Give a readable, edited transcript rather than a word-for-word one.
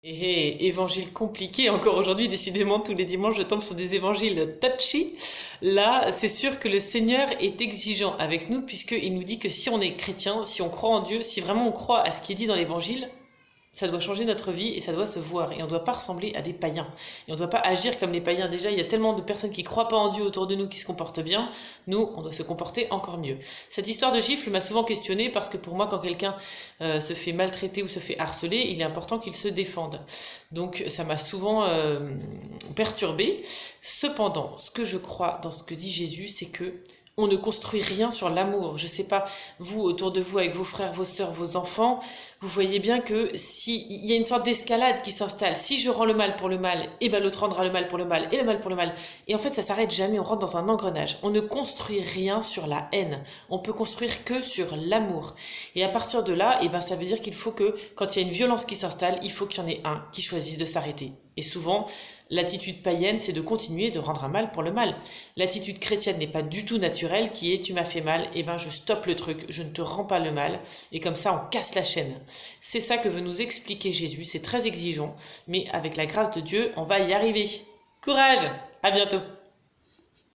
Évangile compliqué, encore aujourd'hui, décidément, tous les dimanches, je tombe sur des évangiles touchy. Là, c'est sûr que le Seigneur est exigeant avec nous, puisqu'il nous dit que si on est chrétien, si on croit en Dieu, si vraiment on croit à ce qui est dit dans l'évangile, ça doit changer notre vie et ça doit se voir. Et on ne doit pas ressembler à des païens. Et on ne doit pas agir comme les païens. Déjà, il y a tellement de personnes qui ne croient pas en Dieu autour de nous, qui se comportent bien. Nous, on doit se comporter encore mieux. Cette histoire de gifle m'a souvent questionnée parce que pour moi, quand quelqu'un se fait maltraiter ou se fait harceler, il est important qu'il se défende. Donc, ça m'a souvent perturbée. Cependant, ce que je crois dans ce que dit Jésus, c'est que on ne construit rien sur l'amour. Je sais pas, vous, autour de vous, avec vos frères, vos sœurs, vos enfants, vous voyez bien que si il y a une sorte d'escalade qui s'installe, si je rends le mal pour le mal, et ben l'autre rendra le mal pour le mal, et le mal pour le mal. Et en fait, ça s'arrête jamais, on rentre dans un engrenage. On ne construit rien sur la haine. On peut construire que sur l'amour. Et à partir de là, et ben ça veut dire qu'il faut que, quand il y a une violence qui s'installe, il faut qu'il y en ait un qui choisisse de s'arrêter. Et souvent, l'attitude païenne, c'est de continuer de rendre un mal pour le mal. L'attitude chrétienne n'est pas du tout naturelle, qui est tu m'as fait mal, et ben je stoppe le truc, je ne te rends pas le mal, et comme ça on casse la chaîne. C'est ça que veut nous expliquer Jésus, c'est très exigeant, mais avec la grâce de Dieu, on va y arriver. Courage, à bientôt.